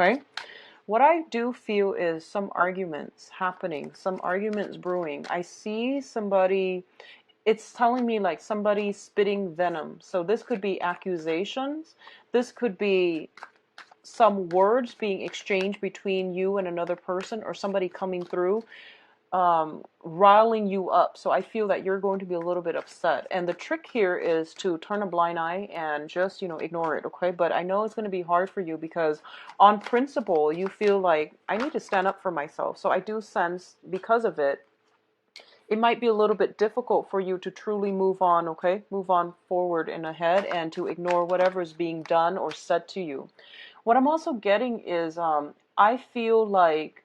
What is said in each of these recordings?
Okay? What I do feel is some arguments happening, some arguments brewing. I see somebody, it's telling me like somebody spitting venom. So this could be accusations. This could be some words being exchanged between you and another person, or somebody coming through riling you up. So I feel that you're going to be a little bit upset. And the trick here is to turn a blind eye and just, ignore it, okay? But I know it's going to be hard for you because on principle, you feel like I need to stand up for myself. So I do sense because of it, it might be a little bit difficult for you to truly move on, okay? Move on forward and ahead and to ignore whatever is being done or said to you. What I'm also getting is I feel like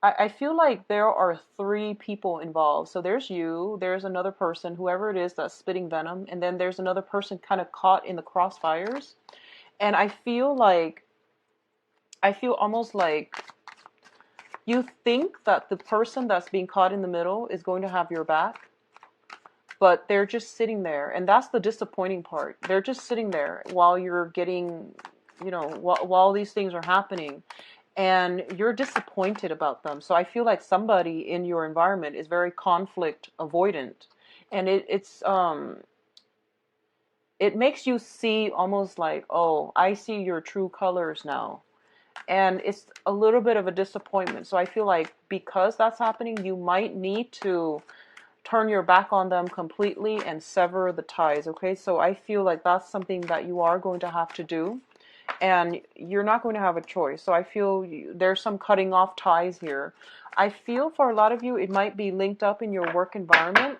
I feel like there are three people involved. So there's you, there's another person, whoever it is that's spitting venom, and then there's another person kind of caught in the crossfires. And I feel almost like you think that the person that's being caught in the middle is going to have your back, but they're just sitting there. And that's the disappointing part. They're just sitting there while you're getting, while these things are happening, and you're disappointed about them. So I feel like somebody in your environment is very conflict avoidant, and it makes you see almost like, oh, I see your true colors now. And it's a little bit of a disappointment. So I feel like because that's happening, you might need to turn your back on them completely and sever the ties, okay? So I feel like that's something that you are going to have to do, and you're not going to have a choice. So I feel there's some cutting off ties here. I feel for a lot of you, it might be linked up in your work environment,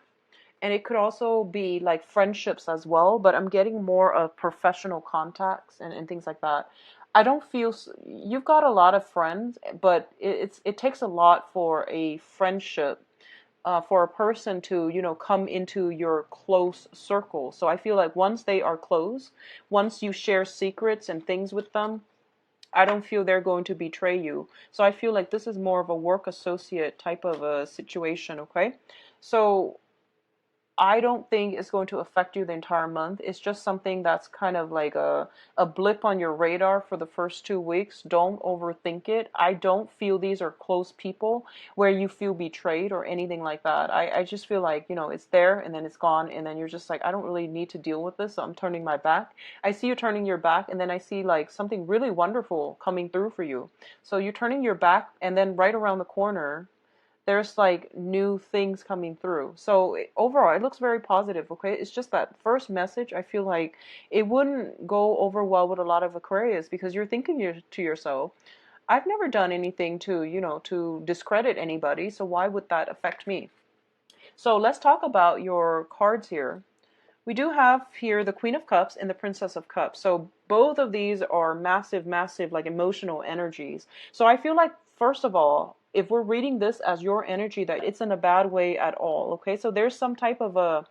and it could also be like friendships as well, but I'm getting more of professional contacts and things like that. I don't feel you've got a lot of friends, but it takes a lot for a friendship, for a person to, come into your close circle. So I feel like once they are close, once you share secrets and things with them, I don't feel they're going to betray you. So I feel like this is more of a work associate type of a situation, okay? So I don't think it's going to affect you the entire month. It's just something that's kind of like a blip on your radar for the first 2 weeks. Don't overthink it. I don't feel these are close people where you feel betrayed or anything like that. I just feel like, it's there and then it's gone, and then you're just like, I don't really need to deal with this, so I'm turning my back. I see you turning your back, and then I see like something really wonderful coming through for you. So you're turning your back, and then right around the corner, there's like new things coming through. So overall, it looks very positive, okay? It's just that first message, I feel like it wouldn't go over well with a lot of Aquarius because you're thinking to yourself, I've never done anything to, to discredit anybody, so why would that affect me? So let's talk about your cards here. We do have here the Queen of Cups and the Princess of Cups. So both of these are massive, massive, like emotional energies. So I feel like, first of all, if we're reading this as your energy, that it's in a bad way at all. Okay, so there's some type of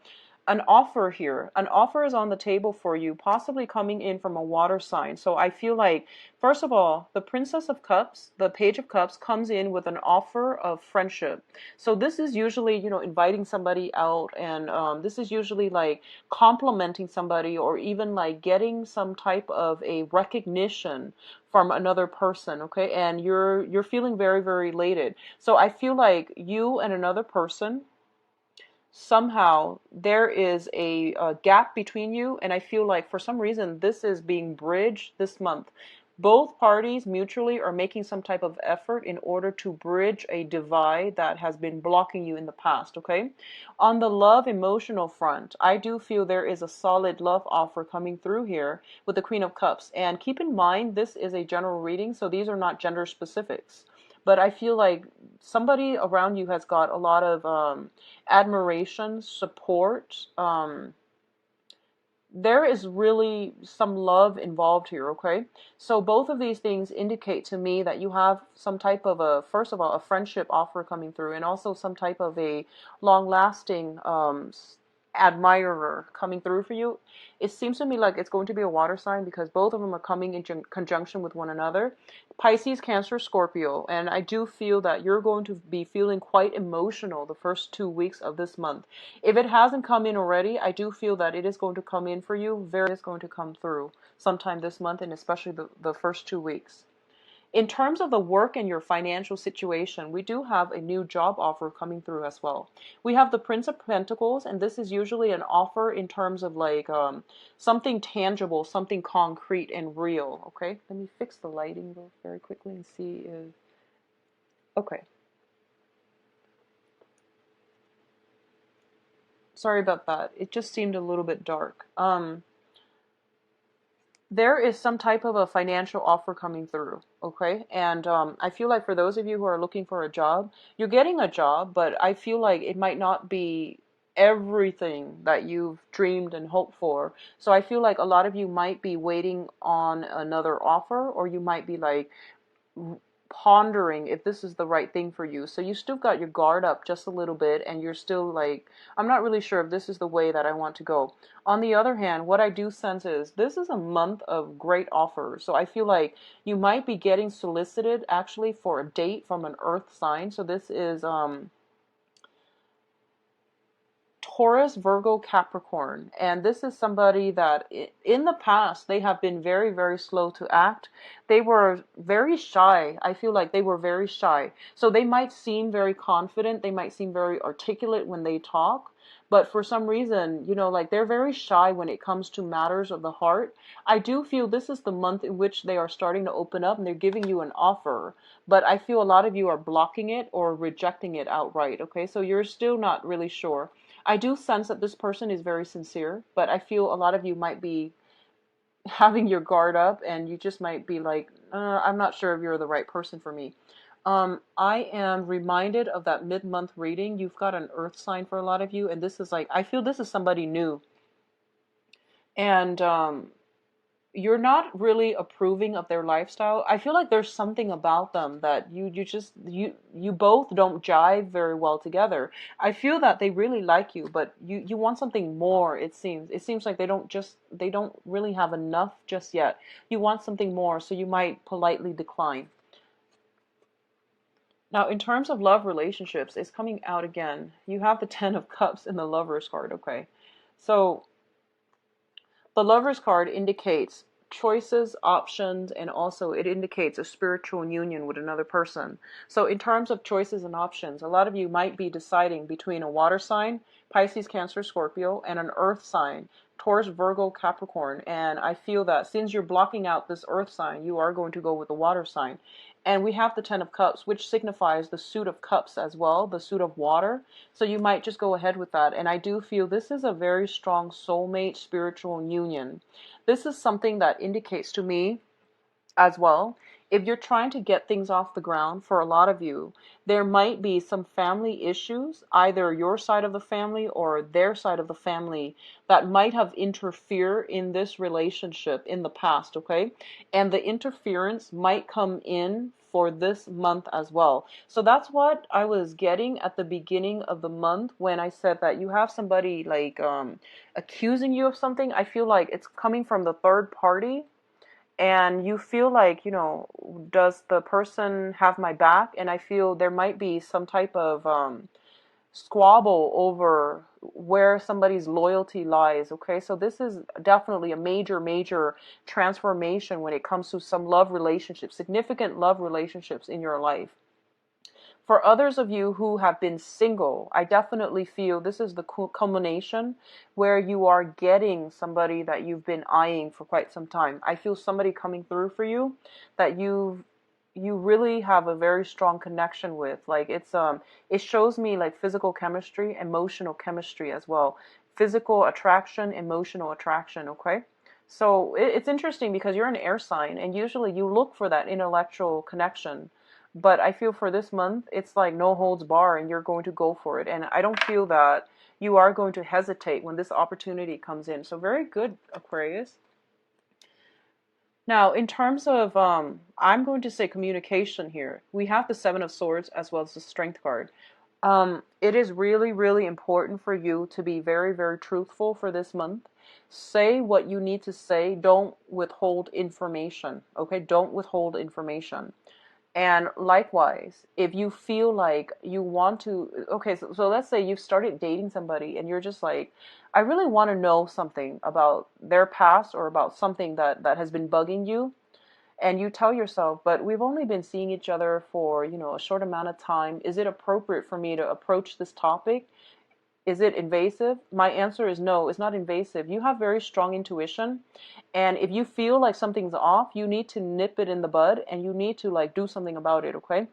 an offer here. An offer is on the table for you, possibly coming in from a water sign. So I feel like, first of all, the Princess of Cups, the Page of Cups, comes in with an offer of friendship. So this is usually, inviting somebody out, and this is usually like complimenting somebody, or even like getting some type of a recognition from another person, okay? And you're feeling very, very elated. So I feel like you and another person, somehow there is a gap between you, and I feel like for some reason this is being bridged this month. Both parties mutually are making some type of effort in order to bridge a divide that has been blocking you in the past, okay? On the love emotional front, I do feel there is a solid love offer coming through here with the Queen of Cups. And keep in mind, this is a general reading, so these are not gender specifics. But I feel like somebody around you has got a lot of admiration, support. There is really some love involved here, okay? So both of these things indicate to me that you have some type of first of all, a friendship offer coming through, and also some type of a long-lasting admirer coming through for you. It seems to me like it's going to be a water sign because both of them are coming in conjunction with one another. Pisces, Cancer, Scorpio. And I do feel that you're going to be feeling quite emotional the first 2 weeks of this month. If it hasn't come in already, I do feel that it is going to come in for you. Very is going to come through sometime this month, and especially the first 2 weeks. In terms of the work and your financial situation, we do have a new job offer coming through as well. We have the Prince of Pentacles, and this is usually an offer in terms of like something tangible, something concrete and real. Okay, let me fix the lighting very quickly and see if. Okay. Sorry about that. It just seemed a little bit dark. There is some type of a financial offer coming through, okay? And I feel like for those of you who are looking for a job, you're getting a job, but I feel like it might not be everything that you've dreamed and hoped for. So I feel like a lot of you might be waiting on another offer, or you might be like pondering if this is the right thing for you. So you still got your guard up just a little bit, and you're still like, I'm not really sure if this is the way that I want to go. On the other hand, what I do sense is this is a month of great offers. So I feel like you might be getting solicited actually for a date from an earth sign. So this is Taurus, Virgo, Capricorn. And this is somebody that in the past, they have been very, very slow to act. They were very shy. I feel like they were very shy. So they might seem very confident. They might seem very articulate when they talk. But for some reason, you know, like they're very shy when it comes to matters of the heart. I do feel this is the month in which they are starting to open up and they're giving you an offer. But I feel a lot of you are blocking it or rejecting it outright. Okay, so you're still not really sure. I do sense that this person is very sincere, but I feel a lot of you might be having your guard up and you just might be like, I'm not sure if you're the right person for me. I am reminded of that mid-month reading. You've got an earth sign for a lot of you, and this is like, I feel this is somebody new. And you're not really approving of their lifestyle. I feel like there's something about them that you both don't jive very well together. I feel that they really like you, but you want something more. It seems like they don't really have enough just yet. You want something more, so you might politely decline. Now, in terms of love relationships, it's coming out again. You have the Ten of Cups in the Lover's card, okay? So the Lover's card indicates choices, options, and also it indicates a spiritual union with another person. So in terms of choices and options, a lot of you might be deciding between a water sign, Pisces, Cancer, Scorpio, and an earth sign, Taurus, Virgo, Capricorn. And I feel that since you're blocking out this earth sign, you are going to go with the water sign. And we have the Ten of Cups, which signifies the suit of cups as well, the suit of water. So you might just go ahead with that. And I do feel this is a very strong soulmate spiritual union. This is something that indicates to me as well. If you're trying to get things off the ground, for a lot of you, there might be some family issues, either your side of the family or their side of the family, that might have interfered in this relationship in the past, okay? And the interference might come in for this month as well. So that's what I was getting at the beginning of the month when I said that you have somebody like accusing you of something. I feel like it's coming from the third party, and you feel like, you know, does the person have my back? And I feel there might be some type of squabble over where somebody's loyalty lies. Okay, so this is definitely a major, major transformation when it comes to some love relationships, significant love relationships in your life. For others of you who have been single, I definitely feel this is the culmination where you are getting somebody that you've been eyeing for quite some time. I feel somebody coming through for you that you really have a very strong connection with. Like it shows me like physical chemistry, emotional chemistry as well. Physical attraction, emotional attraction, okay? So it's interesting because you're an air sign and usually you look for that intellectual connection. But I feel for this month, it's like no holds bar and you're going to go for it. And I don't feel that you are going to hesitate when this opportunity comes in. So very good, Aquarius. Now, in terms of, I'm going to say communication here. We have the Seven of Swords as well as the Strength card. It is really, really important for you to be very, very truthful for this month. Say what you need to say. Don't withhold information. Okay? Don't withhold information. And likewise, if you feel like you want to, okay, so let's say you've started dating somebody and you're just like, I really want to know something about their past or about something that has been bugging you. And you tell yourself, but we've only been seeing each other for, a short amount of time. Is it appropriate for me to approach this topic? Is it invasive? My answer is no, it's not invasive. You have very strong intuition. And if you feel like something's off, you need to nip it in the bud and you need to like do something about it, okay?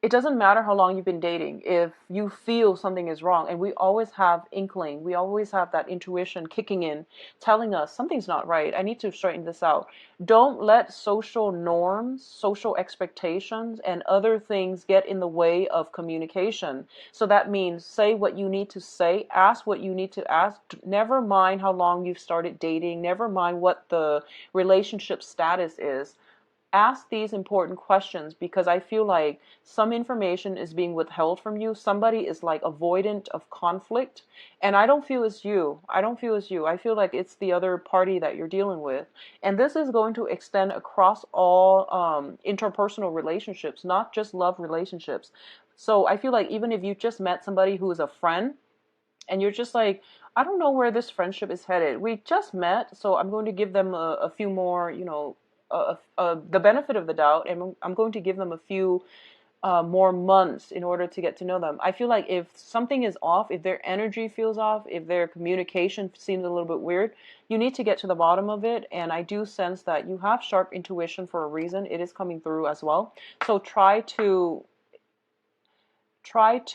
It doesn't matter how long you've been dating. If you feel something is wrong, and we always have inkling, we always have that intuition kicking in, telling us something's not right. I need to straighten this out. Don't let social norms, social expectations, and other things get in the way of communication. So that means say what you need to say, ask what you need to ask. Never mind how long you've started dating, never mind what the relationship status is. Ask these important questions because I feel like some information is being withheld from you. Somebody is like avoidant of conflict. And I don't feel it's you. I don't feel it's you. I feel like it's the other party that you're dealing with. And this is going to extend across all interpersonal relationships, not just love relationships. So I feel like even if you just met somebody who is a friend and you're just like, I don't know where this friendship is headed. We just met, so I'm going to give them a few more, the benefit of the doubt, and I'm going to give them a few more months in order to get to know them. I feel like if something is off, if their energy feels off, if their communication seems a little bit weird, you need to get to the bottom of it. And I do sense that you have sharp intuition for a reason. It is coming through as well. So try to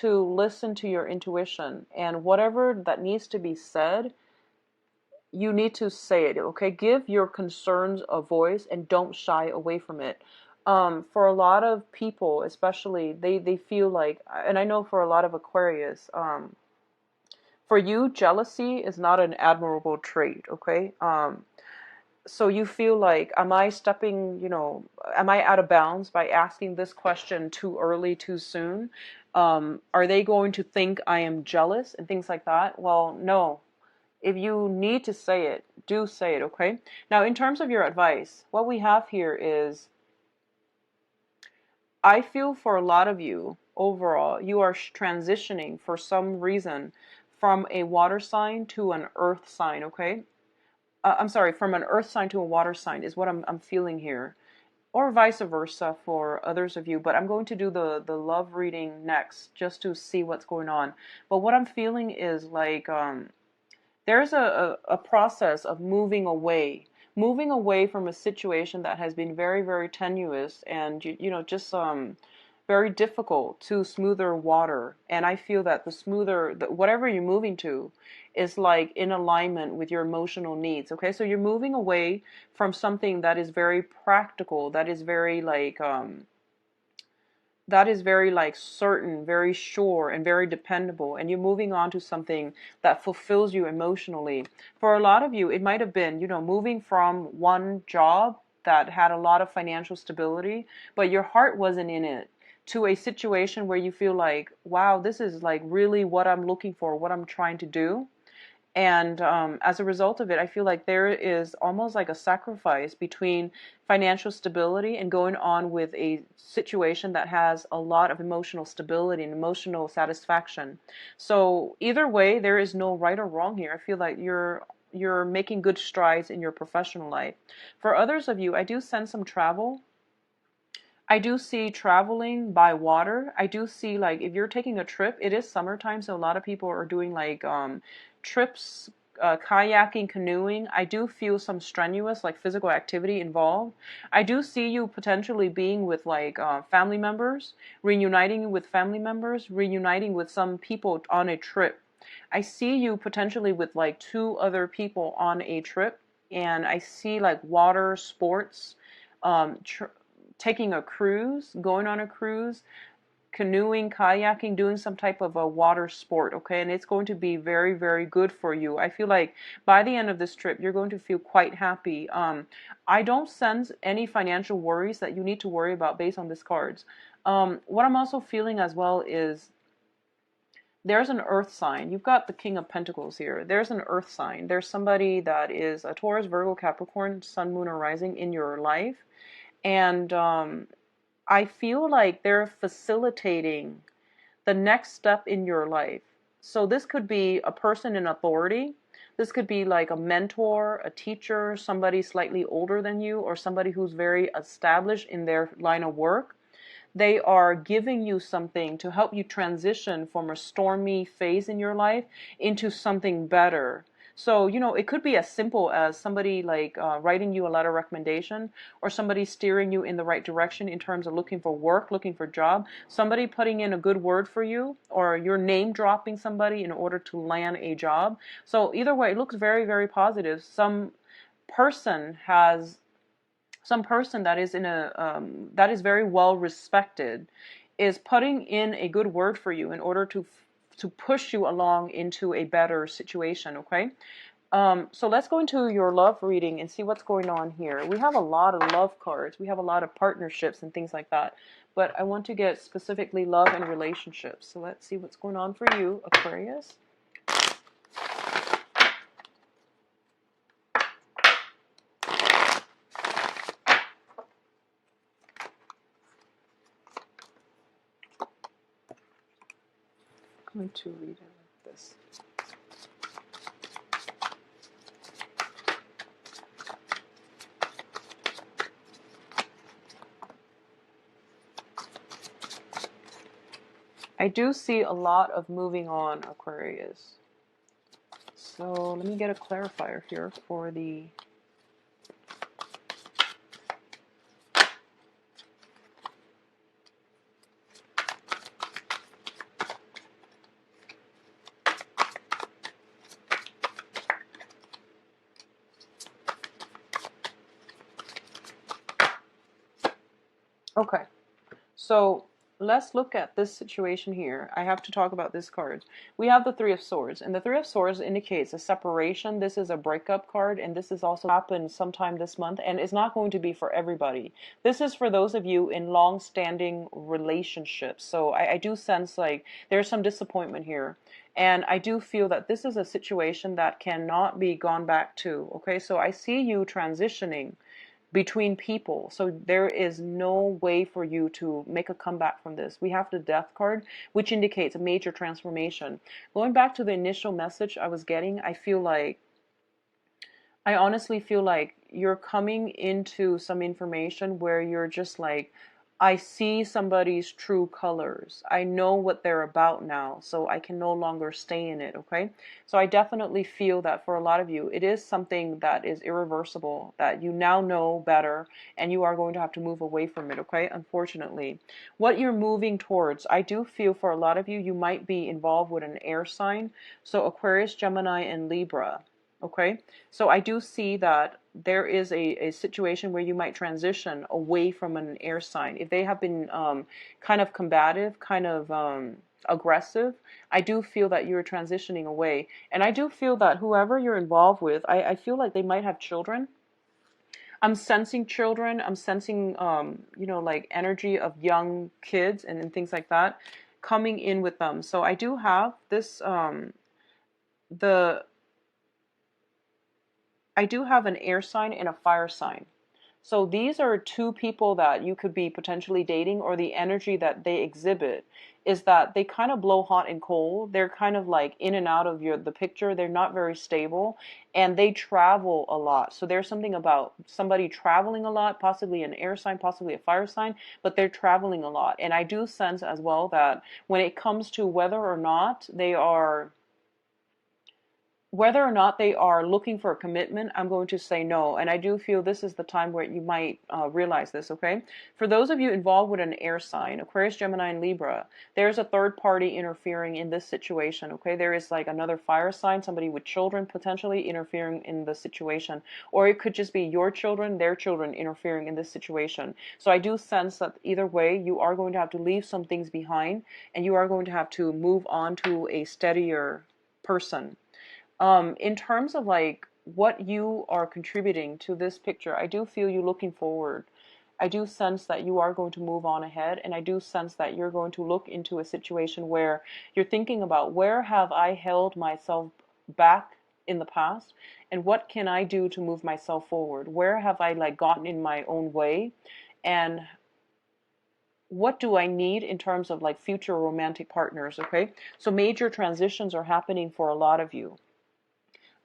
listen to your intuition, and whatever that needs to be said, you need to say it, okay? Give your concerns a voice and don't shy away from it. For a lot of people, especially, they feel like, and I know for a lot of Aquarius, for you, jealousy is not an admirable trait, okay? So you feel like, am I out of bounds by asking this question too early, too soon? Are they going to think I am jealous and things like that? Well, no. If you need to say it, do say it, okay? Now, in terms of your advice, what we have here is, I feel for a lot of you, overall, you are transitioning for some reason from a water sign to an earth sign, okay? I'm sorry, from an earth sign to a water sign is what I'm feeling here. Or vice versa for others of you, but I'm going to do the love reading next just to see what's going on. But what I'm feeling is like, there's a process of moving away from a situation that has been very, very tenuous and, just very difficult to smoother water. And I feel that whatever you're moving to is like in alignment with your emotional needs. Okay. So you're moving away from something that is very practical, that is very like certain, very sure, and very dependable. And you're moving on to something that fulfills you emotionally. For a lot of you, it might have been, moving from one job that had a lot of financial stability, but your heart wasn't in it, to a situation where you feel like, wow, this is like really what I'm looking for, what I'm trying to do. And as a result of it, I feel like there is almost like a sacrifice between financial stability and going on with a situation that has a lot of emotional stability and emotional satisfaction. So either way, there is no right or wrong here. I feel like you're making good strides in your professional life. For others of you, I do sense some travel. I do see traveling by water. I do see, like, if you're taking a trip, it is summertime, so a lot of people are doing like trips, kayaking, canoeing. I do feel some strenuous, like, physical activity involved. I do see you potentially being with like family members, reuniting with family members, reuniting with some people on a trip. I see you potentially with like two other people on a trip, and I see like water sports, taking a cruise, going on a cruise, canoeing, kayaking, doing some type of a water sport, okay? And it's going to be very, very good for you. I feel like by the end of this trip, you're going to feel quite happy. I don't sense any financial worries that you need to worry about based on these cards. What I'm also feeling as well is there's an earth sign. You've got the King of Pentacles here. There's an earth sign. There's somebody that is a Taurus, Virgo, Capricorn, Sun, Moon, or Rising in your life. And I feel like they're facilitating the next step in your life. So this could be a person in authority. This could be like a mentor, a teacher, somebody slightly older than you, or somebody who's very established in their line of work. They are giving you something to help you transition from a stormy phase in your life into something better. So, you know, it could be as simple as somebody like writing you a letter of recommendation, or somebody steering you in the right direction in terms of looking for work, looking for a job, somebody putting in a good word for you, or you're name dropping somebody in order to land a job. So either way, it looks very, very positive. Person has some person that is in a that is very well respected is putting in a good word for you in order to push you along into a better situation. Okay, so let's go into your love reading and see what's going on here. We have a lot of love cards. We have a lot of partnerships and things like that, but I want to get specifically love and relationships. So let's see what's going on for you, Aquarius. I'm going to read it like this. I do see a lot of moving on, Aquarius. So let me get a clarifier here for the okay. So let's look at this situation here. I have to talk about this card. We have the Three of Swords, and the Three of Swords indicates a separation. This is a breakup card, and this is also happened sometime this month, and it's not going to be for everybody. This is for those of you in long-standing relationships. So I do sense like there's some disappointment here. And I do feel that this is a situation that cannot be gone back to. Okay, so I see you transitioning between people. So there is no way for you to make a comeback from this. We have the Death card, which indicates a major transformation. Going back to the initial message I was getting, I honestly feel like you're coming into some information where you're just like, I see somebody's true colors. I know what they're about now, so I can no longer stay in it, okay? So I definitely feel that for a lot of you, it is something that is irreversible, that you now know better, and you are going to have to move away from it, okay? Unfortunately. What you're moving towards, I do feel for a lot of you, you might be involved with an air sign. So Aquarius, Gemini, and Libra. Okay, so I do see that there is a situation where you might transition away from an air sign. If they have been kind of combative, kind of aggressive, I do feel that you're transitioning away. And I do feel that whoever you're involved with, I feel like they might have children. I'm sensing children. I'm sensing, you know, like energy of young kids and things like that coming in with them. So I do have this, I do have an air sign and a fire sign. So these are two people that you could be potentially dating, or the energy that they exhibit is that they kind of blow hot and cold. They're kind of like in and out of the picture. They're not very stable, and they travel a lot. So there's something about somebody traveling a lot, possibly an air sign, possibly a fire sign, but they're traveling a lot. And I do sense as well that when it comes to whether or not they are looking for a commitment, I'm going to say no. And I do feel this is the time where you might realize this, okay? For those of you involved with an air sign, Aquarius, Gemini, and Libra, there's a third party interfering in this situation, okay? There is like another fire sign, somebody with children potentially interfering in the situation. Or it could just be your children, their children interfering in this situation. So I do sense that either way, you are going to have to leave some things behind, and you are going to have to move on to a steadier person. In terms of like what you are contributing to this picture, I do feel you looking forward. I do sense that you are going to move on ahead, and I do sense that you're going to look into a situation where you're thinking about, where have I held myself back in the past, and what can I do to move myself forward? Where have I like gotten in my own way, and what do I need in terms of like future romantic partners? Okay, so major transitions are happening for a lot of you.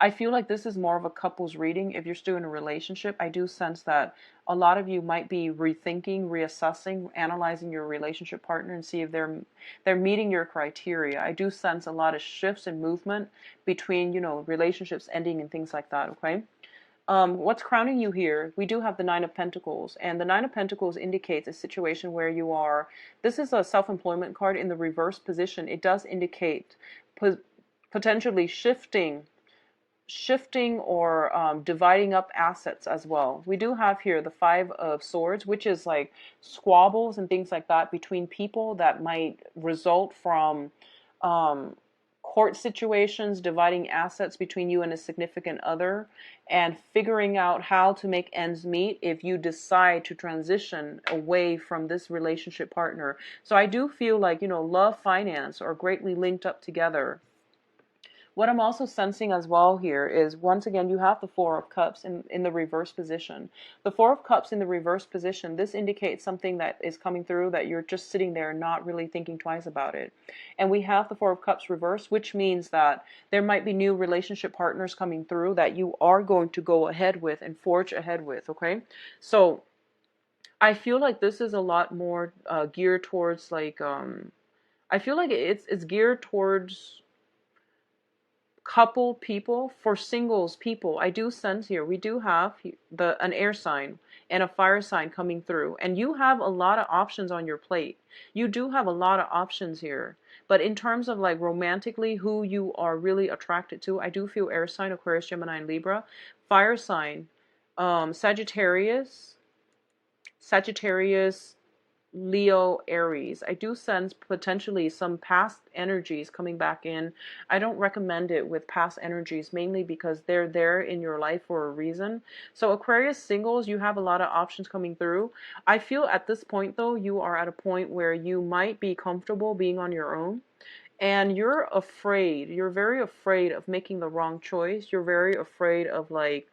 I feel like this is more of a couples reading. If you're still in a relationship, I do sense that a lot of you might be rethinking, reassessing, analyzing your relationship partner and see if they're meeting your criteria. I do sense a lot of shifts and movement between, you know, relationships ending and things like that, okay? What's crowning you here? We do have the Nine of Pentacles, and the Nine of Pentacles indicates a situation where you are, this is a self-employment card in the reverse position. It does indicate potentially shifting or dividing up assets as well. We do have here the Five of Swords, which is like squabbles and things like that between people that might result from court situations, dividing assets between you and a significant other, and figuring out how to make ends meet if you decide to transition away from this relationship partner. So I do feel like, you know, love, finance are greatly linked up together. What I'm also sensing as well here is, once again, you have the Four of Cups in the reverse position. The Four of Cups in the reverse position, this indicates something that is coming through that you're just sitting there not really thinking twice about it. And we have the Four of Cups reverse, which means that there might be new relationship partners coming through that you are going to go ahead with and forge ahead with, okay? So I feel like this is a lot more geared towards like, I feel like it's geared towards couple people. For singles people, I do sense here we do have an air sign and a fire sign coming through, and you have a lot of options on your plate. You do have a lot of options here, but in terms of like romantically who you are really attracted to, I do feel air sign, Aquarius, Gemini, and Libra. Fire sign, Sagittarius, Leo, Aries. I do sense potentially some past energies coming back in. I don't recommend it with past energies, mainly because they're there in your life for a reason. So Aquarius singles, you have a lot of options coming through. I feel at this point though, you are at a point where you might be comfortable being on your own. And you're afraid, you're very afraid of making the wrong choice. You're very afraid of like,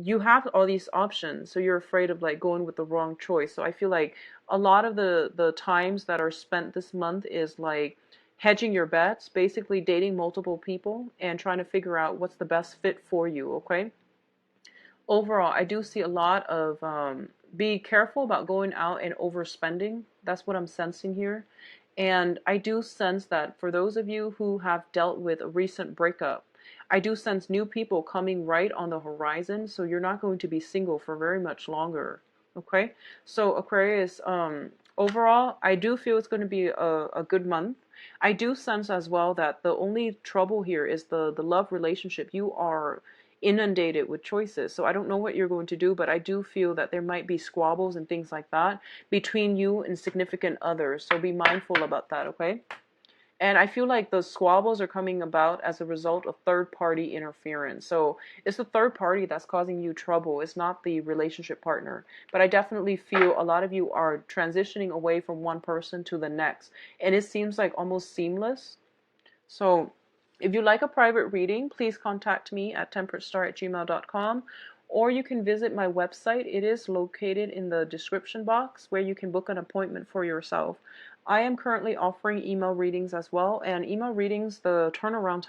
you have all these options, so you're afraid of like going with the wrong choice. So I feel like a lot of the times that are spent this month is like hedging your bets, basically dating multiple people and trying to figure out what's the best fit for you, okay? Overall, I do see a lot of be careful about going out and overspending. That's what I'm sensing here. And I do sense that for those of you who have dealt with a recent breakup, I do sense new people coming right on the horizon, so you're not going to be single for very much longer. Okay? So Aquarius, overall, I do feel it's going to be a good month. I do sense as well that the only trouble here is the love relationship. You are inundated with choices. So I don't know what you're going to do, but I do feel that there might be squabbles and things like that between you and significant others. So be mindful about that, okay? And I feel like those squabbles are coming about as a result of third-party interference. So it's the third party that's causing you trouble. It's not the relationship partner. But I definitely feel a lot of you are transitioning away from one person to the next. And it seems like almost seamless. So if you like a private reading, please contact me at temperatestar@gmail.com, or you can visit my website. It is located in the description box where you can book an appointment for yourself. I am currently offering email readings as well, and email readings, the turnaround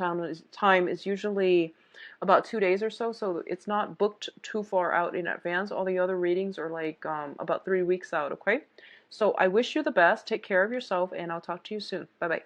time is usually about 2 days or so, so it's not booked too far out in advance. All the other readings are like about 3 weeks out, okay? So I wish you the best. Take care of yourself, and I'll talk to you soon. Bye-bye.